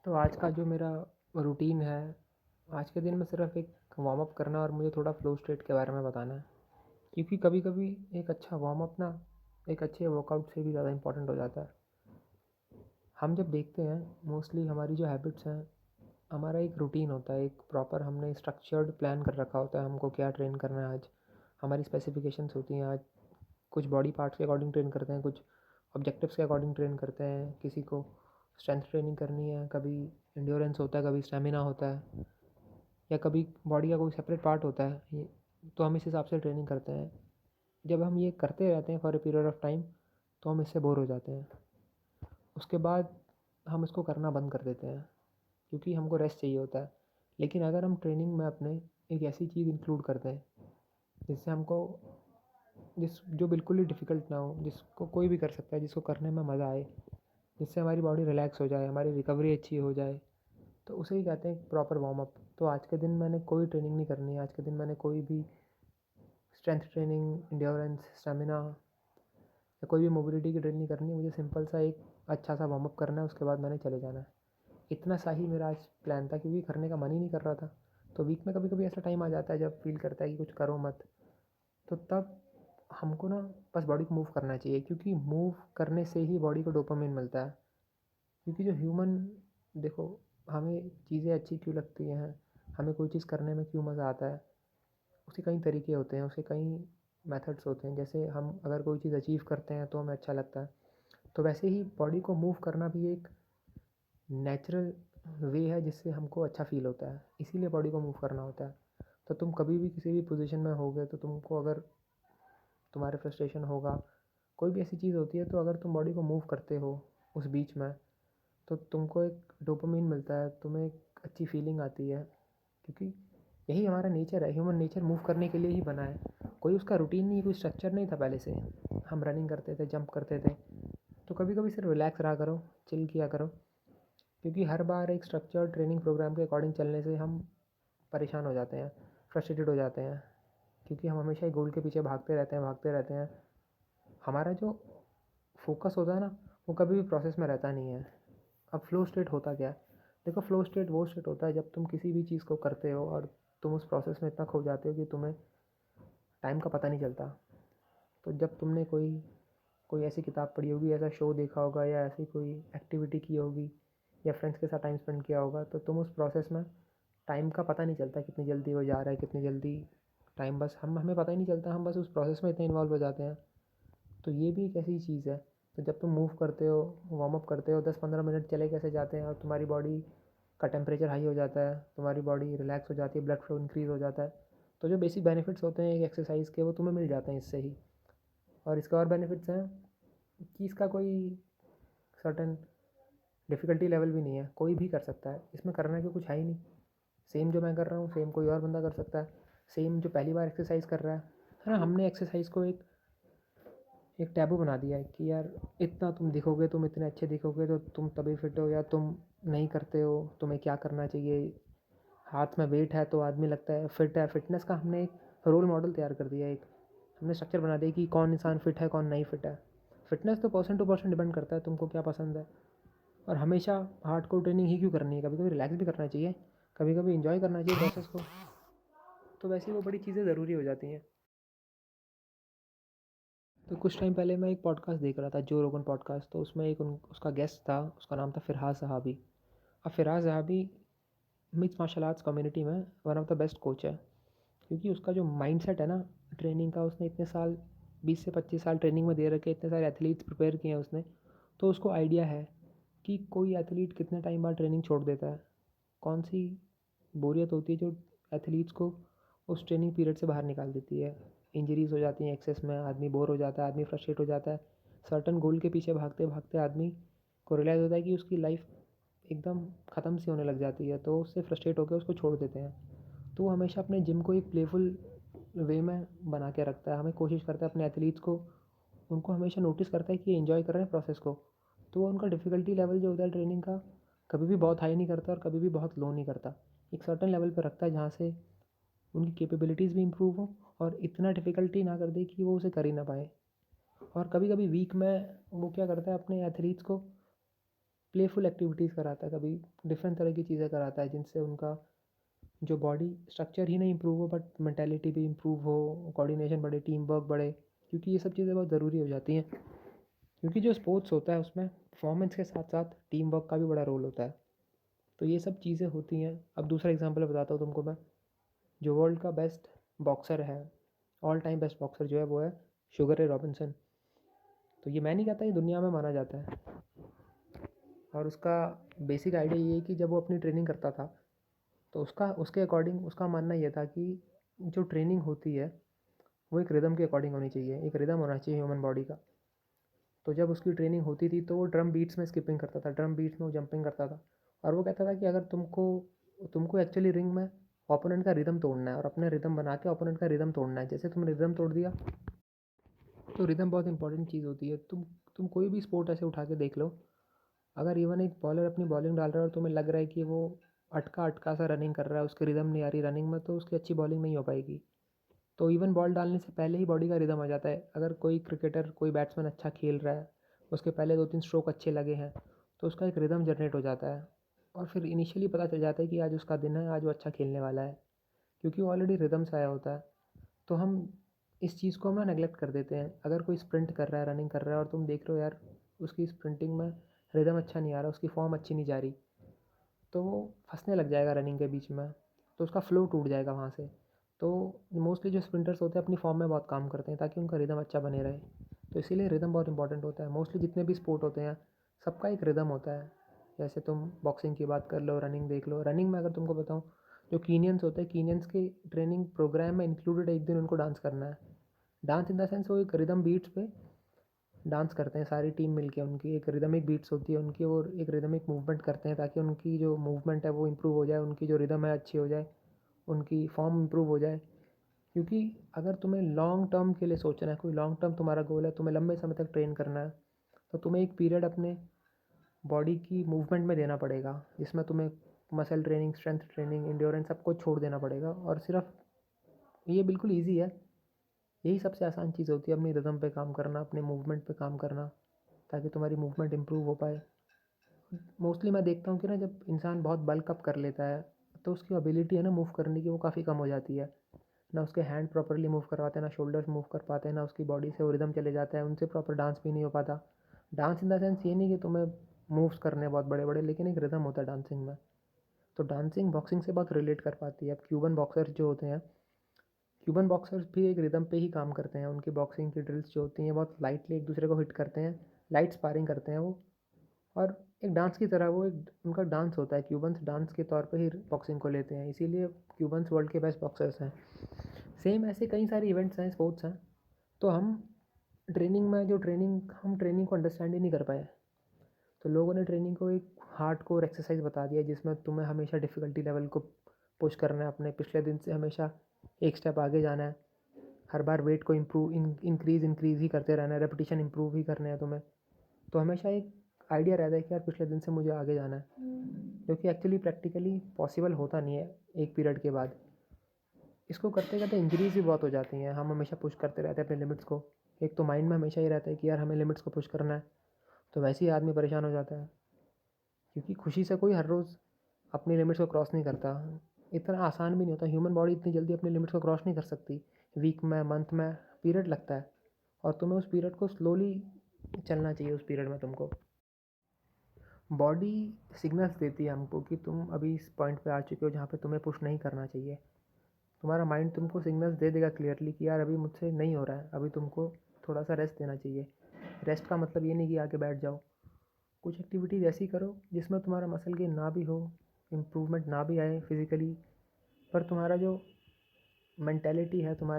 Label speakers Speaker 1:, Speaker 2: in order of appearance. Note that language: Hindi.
Speaker 1: तो आज का जो मेरा रूटीन है, आज के दिन में सिर्फ़ एक वार्म अप करना और मुझे थोड़ा फ़्लो स्टेट के बारे में बताना है। क्योंकि कभी-कभी एक अच्छा वार्म अप ना, एक अच्छे वर्कआउट से भी ज़्यादा इम्पोर्टेंट हो जाता है। हम जब देखते हैं मोस्टली हमारी जो हैबिट्स हैं, हमारा एक रूटीन होता है, एक प्रॉपर हमने स्ट्रक्चर्ड प्लान कर रखा होता है, हमको क्या ट्रेन करना है आज। हमारी स्पेसिफ़िकेशंस होती हैं आज, कुछ बॉडी पार्ट्स के अकॉर्डिंग ट्रेन करते हैं, कुछ ऑब्जेक्टिव्स के अकॉर्डिंग ट्रेन करते हैं। किसी को स्ट्रेंथ ट्रेनिंग करनी है, कभी एंड्योरेंस होता है, कभी स्टैमिना होता है, या कभी बॉडी का कोई सेपरेट पार्ट होता है ये, तो हम इस हिसाब से ट्रेनिंग करते हैं। जब हम ये करते रहते हैं for a period of time, तो हम इससे बोर हो जाते हैं। उसके बाद हम इसको करना बंद कर देते हैं, क्योंकि हमको रेस्ट चाहिए होता है। लेकिन अगर हम ट्रेनिंग में अपने एक ऐसी चीज़ इंक्लूड करते हैं जिससे हमको जिस जो बिल्कुल ही डिफ़िकल्ट ना हो, जिसको कोई भी कर सकता है, जिसको करने में मज़ा आए, जिससे हमारी बॉडी रिलैक्स हो जाए, हमारी रिकवरी अच्छी हो जाए, तो उसे ही कहते हैं प्रॉपर वार्म अप। तो आज के दिन मैंने कोई ट्रेनिंग नहीं करनी है, आज के दिन मैंने कोई भी स्ट्रेंथ ट्रेनिंग, एंड्योरेंस, स्टेमिना या कोई भी मोबिलिटी की ड्रिल नहीं करनी। मुझे सिंपल सा एक अच्छा सा वार्म अप करना है, उसके बाद मैंने चले जाना है। इतना सा ही मेरा आज प्लान था, क्योंकि करने का मन ही नहीं कर रहा था। तो वीक में कभी कभी ऐसा टाइम आ जाता है जब फील करता है कि कुछ करो मत, तो तब हमको ना बस बॉडी को मूव करना चाहिए, क्योंकि मूव करने से ही बॉडी को डोपामिन मिलता है। क्योंकि जो ह्यूमन, देखो, हमें चीज़ें अच्छी क्यों लगती हैं, हमें कोई चीज़ करने में क्यों मज़ा आता है, उसके कई तरीके होते हैं, उसके कई मेथड्स होते हैं। जैसे हम अगर कोई चीज़ अचीव करते हैं तो हमें अच्छा लगता है, तो वैसे ही बॉडी को मूव करना भी एक नेचुरल वे है जिससे हमको अच्छा फ़ील होता है। इसीलिए बॉडी को मूव करना होता है। तो तुम कभी भी किसी भी पोजीशन में होगे, तो तुमको अगर तुम्हारे फ्रस्ट्रेशन होगा, कोई भी ऐसी चीज़ होती है, तो अगर तुम बॉडी को मूव करते हो उस बीच में, तो तुमको एक डोपामिन मिलता है, तुम्हें एक अच्छी फीलिंग आती है। क्योंकि यही हमारा नेचर है, ह्यूमन नेचर मूव करने के लिए ही बना है। कोई उसका रूटीन नहीं, कोई स्ट्रक्चर नहीं था पहले से। हम रनिंग करते थे, जंप करते थे। तो कभी कभी सिर्फ रिलैक्स रहा करो, चिल किया करो। क्योंकि हर बार एक स्ट्रक्चर्ड ट्रेनिंग प्रोग्राम के अकॉर्डिंग चलने से हम परेशान हो जाते हैं, फ्रस्ट्रेटेड हो जाते हैं। क्योंकि हम हमेशा ही गोल के पीछे भागते रहते हैं। हमारा जो फोकस होता है ना, वो कभी भी प्रोसेस में रहता नहीं है। अब फ़्लो स्टेट होता क्या है? देखो, फ़्लो स्टेट वो स्टेट होता है जब तुम किसी भी चीज़ को करते हो और तुम उस प्रोसेस में इतना खो जाते हो कि तुम्हें टाइम का पता नहीं चलता। तो जब तुमने कोई कोई ऐसी किताब पढ़ी होगी, ऐसा शो देखा होगा, या ऐसी कोई एक्टिविटी की होगी, या फ्रेंड्स के साथ टाइम स्पेंड किया होगा, तो तुम उस प्रोसेस में टाइम का पता नहीं चलता, कितनी जल्दी वो जा रहा है, कितनी जल्दी टाइम, बस हमें पता ही नहीं चलता। हम बस उस प्रोसेस में इतने इन्वॉल्व हो जाते हैं। तो ये भी एक ऐसी चीज़ है। तो जब तुम मूव करते हो, वार्म अप करते हो, 10-15 मिनट चले कैसे जाते हैं, और तुम्हारी बॉडी का टेम्परेचर हाई हो जाता है, तुम्हारी बॉडी रिलैक्स हो जाती है, ब्लड फ्लो इंक्रीज़ हो जाता है। तो जो बेसिक बेनिफिट्स होते हैं एक एक्सरसाइज के, वो तुम्हें मिल जाते हैं इससे ही। और इसके और बेनिफिट्स हैं कि इसका कोई सर्टेन डिफ़िकल्टी लेवल भी नहीं है, कोई भी कर सकता है। इसमें करने को कुछ है ही नहीं। सेम जो मैं कर रहा हूँ, सेम कोई और बंदा कर सकता है। सेम जो पहली बार एक्सरसाइज कर रहा है ना। हमने एक्सरसाइज को एक एक टैबू बना दिया है कि यार, इतना तुम दिखोगे, तुम इतने अच्छे दिखोगे तो तुम तभी फिट हो, या तुम नहीं करते हो, तुम्हें क्या करना चाहिए। हाथ में वेट है तो आदमी लगता है फिट है। फिटनेस का हमने एक रोल मॉडल तैयार कर दिया है, एक हमने स्ट्रक्चर बना दिया कि कौन इंसान फिट है, कौन नहीं फिट है। फिटनेस तो पर्सन टू पर्सन डिपेंड करता है, तुमको क्या पसंद है। और हमेशा हार्डकोर ट्रेनिंग ही क्यों करनी है, कभी कभी रिलैक्स भी करना चाहिए, कभी कभी इंजॉय करना चाहिए प्रोसेस को। तो वैसे वो बड़ी चीज़ें ज़रूरी हो जाती हैं। तो कुछ टाइम पहले मैं एक पॉडकास्ट देख रहा था, जो रोगन पॉडकास्ट। तो उसमें एक उसका गेस्ट था, उसका नाम था फ़िरहाद सहाबी। अब फ़िरहाद सहाबी मिक्स मार्शल आर्ट्स कम्युनिटी में one of the best coach है। क्योंकि उसका जो माइंडसेट है ना ट्रेनिंग का, उसने इतने साल, 20 से 25 साल ट्रेनिंग में दे रखे, इतने सारे एथलीट्स प्रिपेयर किए हैं उसने। तो उसको आइडिया है कि कोई एथलीट कितने टाइम बाद ट्रेनिंग छोड़ देता है, कौन सी बोरियत होती है जो एथलीट्स को उस ट्रेनिंग पीरियड से बाहर निकाल देती है। इंजरीज़ हो जाती हैं एक्सेस में, आदमी बोर हो जाता है, आदमी फ्रस्ट्रेट हो जाता है। सर्टन गोल के पीछे भागते भागते आदमी को रियलाइज़ होता है कि उसकी लाइफ एकदम ख़त्म सी होने लग जाती है, तो उससे फ्रस्ट्रेट होकर उसको छोड़ देते हैं। तो वो हमेशा अपने जिम को एक प्लेफुल वे में बना के रखता है। हमें कोशिश करता है अपने एथलीट्स को, उनको हमेशा नोटिस करता है कि ये एंजॉय कर रहे हैं प्रोसेस को। तो वो उनका डिफ़िकल्टी लेवल जो होता है ट्रेनिंग का, कभी भी बहुत हाई नहीं करता और कभी भी बहुत लो नहीं करता। एक सर्टेन लेवल पर रखता है जहाँ से उनकी कैपेबिलिटीज़ भी इम्प्रूव हो, और इतना डिफ़िकल्टी ना कर दे कि वो उसे कर ही ना पाए। और कभी कभी वीक में वो क्या करता है, अपने एथलीट्स को प्लेफुल एक्टिविटीज़ कराता है, कभी डिफरेंट तरह की चीज़ें कराता है जिनसे उनका जो बॉडी स्ट्रक्चर ही नहीं इम्प्रूव हो बट मेंटालिटी भी इम्प्रूव हो, कोऑर्डिनेशन बढ़े, टीम वर्क बढ़े, क्योंकि ये सब चीज़ें बहुत ज़रूरी हो जाती हैं। क्योंकि जो स्पोर्ट्स होता है उसमें परफॉर्मेंस के साथ साथ टीम वर्क का भी बड़ा रोल होता है। तो ये सब चीज़ें होती हैं। अब दूसरा एग्जांपल बताता हूँ तुमको मैं। जो वर्ल्ड का बेस्ट बॉक्सर है, ऑल टाइम बेस्ट बॉक्सर जो है वो है शुगर रे रॉबिन्सन। तो ये मैं नहीं कहता, ये दुनिया में माना जाता है। और उसका बेसिक आइडिया ये है कि जब वो अपनी ट्रेनिंग करता था तो उसके अकॉर्डिंग उसका मानना ये था कि जो ट्रेनिंग होती है वो एक रिदम के अकॉर्डिंग होनी चाहिए, एक रिदम होना चाहिए ह्यूमन बॉडी का। तो जब उसकी ट्रेनिंग होती थी तो वो ड्रम बीट्स में स्किपिंग करता था, ड्रम बीट्स में वो जंपिंग करता था। और वो कहता था कि अगर तुमको तुमको एक्चुअली रिंग में ओपोनेंट का रिदम तोड़ना है और अपने रिदम बना के ओपोनेंट का रिदम तोड़ना है। जैसे तुमने रिदम तोड़ दिया तो रिदम बहुत इंपॉर्टेंट चीज़ होती है। तुम कोई भी स्पोर्ट ऐसे उठा के देख लो, अगर इवन एक बॉलर अपनी बॉलिंग डाल रहा है और तुम्हें लग रहा है कि वो अटका अटका सा रनिंग कर रहा है, उसकी रिदम नहीं आ रही रनिंग में, तो उसकी अच्छी बॉलिंग नहीं हो पाएगी। तो इवन बॉल डालने से पहले ही बॉडी का रिदम आ जाता है। अगर कोई क्रिकेटर कोई बैट्समैन अच्छा खेल रहा है, उसके पहले 2-3 स्ट्रोक अच्छे लगे हैं, तो उसका एक रिदम जनरेट हो जाता है और फिर इनिशियली पता चल जाता है कि आज उसका दिन है, आज वो अच्छा खेलने वाला है, क्योंकि वो ऑलरेडी रिदम से आया होता है। तो हम इस चीज़ को हम ना नेगलेक्ट कर देते हैं। अगर कोई स्प्रिंट कर रहा है, रनिंग कर रहा है और तुम देख रहे हो यार उसकी स्प्रिंटिंग में रिदम अच्छा नहीं आ रहा, उसकी फॉर्म अच्छी नहीं जा रही, तो वो फंसने लग जाएगा रनिंग के बीच में, तो उसका फ्लो टूट जाएगा वहाँ से। तो मोस्टली जो स्प्रिंटर्स होते हैं अपनी फॉर्म में बहुत काम करते हैं ताकि उनका रिदम अच्छा बने रहे। तो इसीलिए रिदम बहुत इंपॉर्टेंट होता है। मोस्टली जितने भी स्पोर्ट होते हैं सबका एक रिदम होता है। जैसे तुम बॉक्सिंग की बात कर लो, रनिंग देख लो। रनिंग में अगर तुमको बताऊँ, जो कीनियंस होते हैं, कीनियंस के ट्रेनिंग प्रोग्राम में इंक्लूडेड एक दिन उनको डांस करना है। डांस इन द सेंस वो एक रिदम बीट्स पे डांस करते हैं सारी टीम मिलके, उनकी एक रिदमिक बीट्स होती है उनकी, और एक रिदमिक मूवमेंट करते हैं ताकि उनकी जो मूवमेंट है वो इम्प्रूव हो जाए, उनकी जो रिदम है अच्छी हो जाए, उनकी फॉर्म इम्प्रूव हो जाए। क्योंकि अगर तुम्हें लॉन्ग टर्म के लिए सोचना है, कोई लॉन्ग टर्म तुम्हारा गोल है, तुम्हें लंबे समय तक ट्रेन करना है, तो तुम्हें एक पीरियड अपने बॉडी की मूवमेंट में देना पड़ेगा जिसमें तुम्हें muscle training, strength training, endurance सबको छोड़ देना पड़ेगा। और सिर्फ ये बिल्कुल ईजी है, यही सबसे आसान चीज़ होती है, अपनी रिदम पे काम करना, अपने मूवमेंट पे काम करना, ताकि तुम्हारी मूवमेंट इम्प्रूव हो पाए। मोस्टली मैं देखता हूँ कि ना जब इंसान बहुत बल्क अप कर लेता है तो उसकी एबिलिटी है ना मूव करने की वो काफ़ी कम हो जाती है। ना उसके हैंड प्रॉपरली मूव कर पाते हैं, ना शोल्डर्स मूव कर पाते हैं, ना उसकी बॉडी से वो रिदम चले जाता है, उनसे प्रॉपर डांस भी नहीं हो पाता। डांस इन द सेंस ये नहीं कि तुम्हें मूव्स करने हैं बहुत बड़े बड़े, लेकिन एक रिदम होता है डांसिंग में। तो डांसिंग बॉक्सिंग से बहुत रिलेट कर पाती है। अब क्यूबन बॉक्सर्स जो होते हैं, क्यूबन बॉक्सर्स भी एक रिदम पे ही काम करते हैं। उनकी बॉक्सिंग की ड्रिल्स जो होती हैं बहुत लाइटली एक दूसरे को हिट करते हैं, लाइट स्पारिंग करते हैं वो। और एक डांस की तरह वो एक उनका डांस होता है। क्यूबन्स डांस के तौर पे ही बॉक्सिंग को लेते हैं, इसीलिए क्यूबन्स वर्ल्ड के बेस्ट बॉक्सर्स हैं। सेम ऐसे कई सारे इवेंट्स हैं, स्पोर्ट्स हैं। तो हम ट्रेनिंग को अंडरस्टैंड ही नहीं कर पाए। तो लोगों ने ट्रेनिंग को एक हार्डकोर एक्सरसाइज बता दिया जिसमें तुम्हें हमेशा डिफ़िकल्टी लेवल को पुश करना है, अपने पिछले दिन से हमेशा एक स्टेप आगे जाना है, हर बार वेट को इंक्रीज़ ही करते रहना है, रेपिटेशन इंप्रूव ही करने हैं तुम्हें। तो हमेशा एक आइडिया रहता है कि यार पिछले दिन से मुझे आगे जाना है, जो कि एक्चुअली प्रैक्टिकली पॉसिबल होता नहीं है एक पीरियड के बाद। इसको करते करते इंजरीज़ भी बहुत हो जाती हैं। हम हमेशा पुश करते रहते हैं अपने लिमिट्स को। एक तो माइंड में हमेशा ये रहता है कि यार हमें लिमिट्स को पुश करना है, तो वैसे ही आदमी परेशान हो जाता है, क्योंकि खुशी से कोई हर रोज़ अपनी लिमिट्स को क्रॉस नहीं करता। इतना आसान भी नहीं होता, ह्यूमन बॉडी इतनी जल्दी अपनी लिमिट्स को क्रॉस नहीं कर सकती। वीक में, मंथ में पीरियड लगता है, और तुम्हें उस पीरियड को स्लोली चलना चाहिए। उस पीरियड में तुमको बॉडी सिग्नल्स देती है हमको कि तुम अभी इस पॉइंट पे आ चुके हो जहाँ पे तुम्हें पुश नहीं करना चाहिए। तुम्हारा माइंड तुमको सिग्नल्स दे देगा क्लियरली कि यार अभी मुझसे नहीं हो रहा है, अभी तुमको थोड़ा सा रेस्ट देना चाहिए। रेस्ट का मतलब ये नहीं कि आके बैठ जाओ। कुछ एक्टिविटीज़ ऐसी करो जिसमें तुम्हारा मसल गेन ना भी हो, इम्प्रूवमेंट ना भी आए फिज़िकली, पर तुम्हारा जो मेंटेलिटी है, तुम्हारा